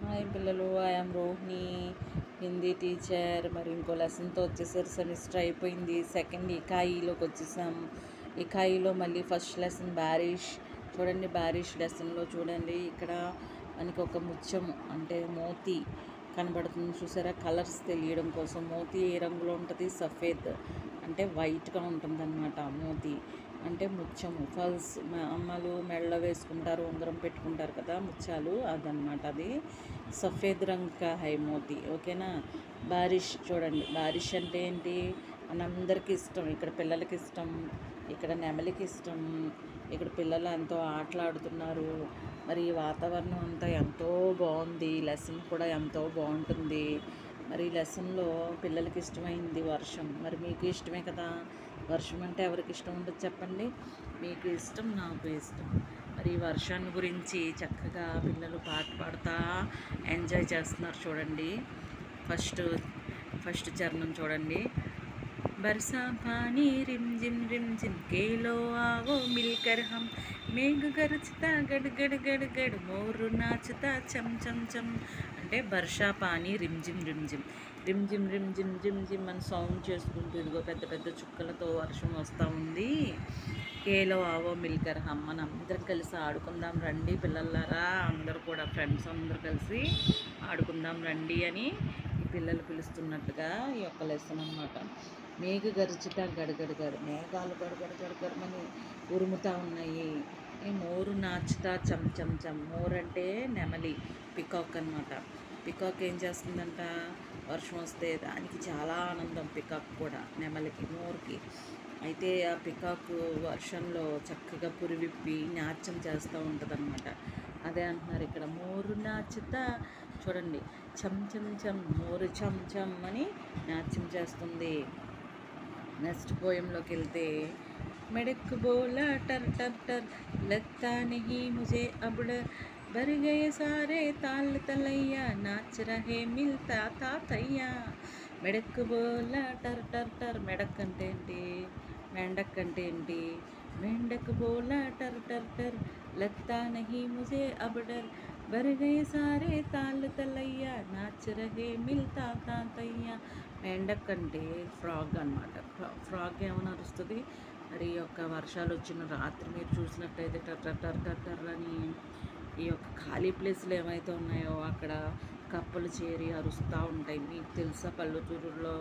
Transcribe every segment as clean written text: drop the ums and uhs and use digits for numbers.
Hi పిల్లలు, I'm Rohini, Hindi teacher. మరి ఇంకో లెసన్తో వచ్చేసరి సెమిస్టర్ అయిపోయింది. సెకండ్ ఇకాయిలోకి వచ్చేసాం. ఇకాయిలో మళ్ళీ ఫస్ట్ లెసన్ బారిష్. చూడండి, బారిష్ లెసన్లో చూడండి, ఇక్కడ మనకి ఒక ముత్యము అంటే మోతీ కనబడుతుంది చూసారా. కలర్స్ తెలియడం కోసం మోతీ ఏ రంగులో ఉంటుంది? సఫేద్ అంటే వైట్గా ఉంటుంది అన్నమాట. మోతీ అంటే ముత్యము, ఫల్స్. అమ్మలు మెడలో వేసుకుంటారు, ఉంగరం పెట్టుకుంటారు కదా, ముత్యాలు, అదనమాట. అది సఫేద్ రంగ్ కా హై మోతీ. ఓకేనా. బారిష్ చూడండి, బారిష్ అంటే ఏంటి? మనందరికీ ఇష్టం, ఇక్కడ పిల్లలకి ఇష్టం, ఇక్కడ నెమలికి ఇష్టం. ఇక్కడ పిల్లలు ఎంతో ఆటలాడుతున్నారు. మరి ఈ వాతావరణం అంతా ఎంతో బాగుంది. లెసన్ కూడా ఎంతో బాగుంటుంది. మరి ఈ లెసన్లో పిల్లలకి ఇష్టమైంది వర్షం. మరి మీకు ఇష్టమే కదా. వర్షం అంటే ఎవరికి ఇష్టం ఉండదు చెప్పండి? మీకు ఇష్టం, నాకు ఇష్టం. మరి ఈ వర్షాన్ని గురించి చక్కగా పిల్లలు పాట పాడుతూ ఎంజాయ్ చేస్తున్నారు చూడండి. ఫస్ట్ చరణం చూడండి. बरसा पानी रिम झिम केलो आओ मिलकर हम मेघ गरजता गड़ गड़ गड़ गड़ मोरू नाचता चम चम चम అంటే వర్షా పానీ రిమ్ జిమ్ అని సౌండ్ చేసుకుంటూ ఇదిగో పెద్ద పెద్ద చుక్కలతో వర్షం వస్తూ ఉంది. కేలో ఆవో మిల్కర్ హమ్, మనం అందరం కలిసి ఆడుకుందాం రండి పిల్లలారా, అందరూ కూడా ఫ్రెండ్స్ అందరూ కలిసి ఆడుకుందాం రండి అని ఈ పిల్లలు పిలుస్తున్నట్టుగా ఈ యొక్క లెసన్ అన్నమాట. మేఘ గర్జిత గడగడగడు, మేఘాలు గడగడగడగడమని ఉరుముతూ ఉన్నాయి. మోరు నాచుతా చమ్ చమ్ చమ్. మోర్ అంటే నెమలి, పికాక్ అన్నమాట. పికాక్ ఏం చేస్తుందంట? వర్షం వస్తే దానికి చాలా ఆనందం. పికాక్ కూడా, నెమలికి, మోర్కి. అయితే ఆ పికాక్ వర్షంలో చక్కగా పురివిప్పి నాట్యం చేస్తూ ఉంటుంది అన్నమాట. అదే అంటున్నారు ఇక్కడ, మోరు నాచుతా. చూడండి, చమ్ చమ్ చమ్, మోరు చమ్ చమ్ అని నాట్యం చేస్తుంది. నెక్స్ట్ పోయంలోకి వెళ్తే, మెడక్ బోలా టర్ టర్ టర్ లగ్తా నహీ ముझे अब डर भर गए सारे ताल तलैया नाच रहे मिलता था तैया. మెడక్ బోలా టర్ టర్ టర్. మెడక్ అంటే ఏంటి? మెండక్ అంటే ఏంటి? మెండక్ బోలా టర్ టర్ టర్ లగ్తా నహీ ముझे अब डर भर गए सारे ताल तलैया नाच रहे मिलता था तैया. మెండక్ అంటే ఫ్రాగ్ అనమాట. ఫ్రాగ్ ఏమైనా అరుస్తుంది. మరి ఈ యొక్క వర్షాలు వచ్చిన రాత్రి మీరు చూసినట్టయితే టర్ టర్ టర్ టర్ టర్ అని ఈ యొక్క ఖాళీ ప్లేస్లు ఏమైతే ఉన్నాయో అక్కడ కప్పలు చేరి అరుస్తూ ఉంటాయి. మీకు తెలుసా, పల్లెటూరులో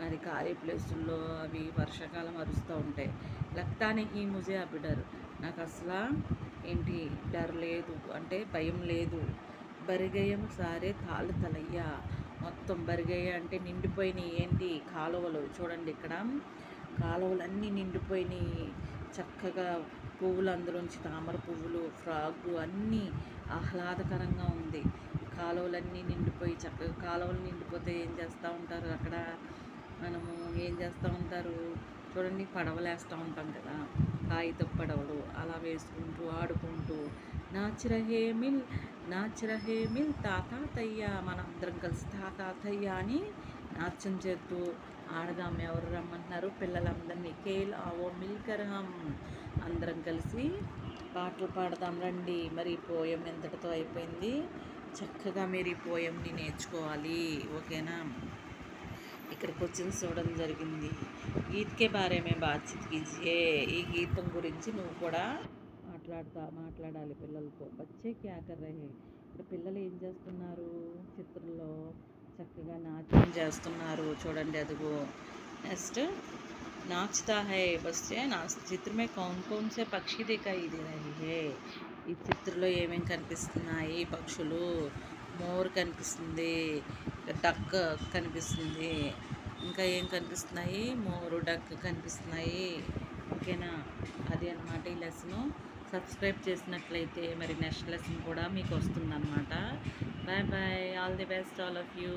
అది ఖాళీ ప్లేసుల్లో అవి వర్షాకాలం అరుస్తూ ఉంటాయి. లగ్తానే హీ ముझे अब डर, నాకు అసలు ఏంటి డర్ లేదు అంటే భయం లేదు. బరిగయం సారే తాళ్ళు తలయ్యా, మొత్తం బరిగయ్య అంటే నిండిపోయినాయి. ఏంటి? కాలువలు. చూడండి ఇక్కడ కాలువలన్నీ నిండిపోయినాయి. చక్కగా పువ్వులు, అందులోంచి తామర పువ్వులు, ఫ్రాగు అన్నీ ఆహ్లాదకరంగా ఉంది. కాలువలన్నీ నిండిపోయి చక్కగా, కాలువలు నిండిపోతే ఏం చేస్తూ ఉంటారు అక్కడ? మనము ఏం చేస్తూ ఉంటారు చూడండి, పడవలు వేస్తూ ఉంటాం కదా, కాగితపు పడవలు. అలా వేసుకుంటూ ఆడుకుంటూ నాచ్ రహే మిల్ తాతా తయ్యా, మనందరం కలిసి తాతయ్య అని నాట్యం చేస్తూ ఆడదాం. ఎవరు రమ్మంటున్నారు? పిల్లలందరినీ. కేల్ ఆవో మిల్కర్ హమ్, అందరం కలిసి పాటలు పాడదాం రండి. మరి ఈ పోయం ఎంతటితో అయిపోయింది. చక్కగా మీరు ఈ పోయంని నేర్చుకోవాలి. ఓకేనా. ఇక్కడ క్వశ్చన్స్ చూడడం జరిగింది. గీత్కే బారే మే బాత్చీత్ కీజియే, ఈ గీతం గురించి నువ్వు కూడా మాట్లాడాలి పిల్లలతో. బచ్చే క్యా కర్ రహే, ఇక్కడ పిల్లలు ఏం చేస్తున్నారు? చిత్రంలో చక్కగా నాట్యం చేస్తున్నారు చూడండి, అదిగో. నెక్స్ట్, नाचता है बच्चे नाच चित्र में कौन कौन से पक्षी दिखाई दे रही है. ఈ చిత్రంలో ఏమేమి కనిపిస్తున్నాయి? పక్షులు. మోర్ కనిపిస్తుంది, డక్ కనిపిస్తుంది, ఇంకా ఏం కనిపిస్తున్నాయి? మోరు, డక్ కనిపిస్తున్నాయి. ఓకేనా. అది అన్నమాట ఈ లెసను. సబ్స్క్రైబ్ చేసినట్లయితే మరి నెక్స్ట్ లెసన్ కూడా మీకు వస్తుందన్నమాట. Bye bye, all the best all of you.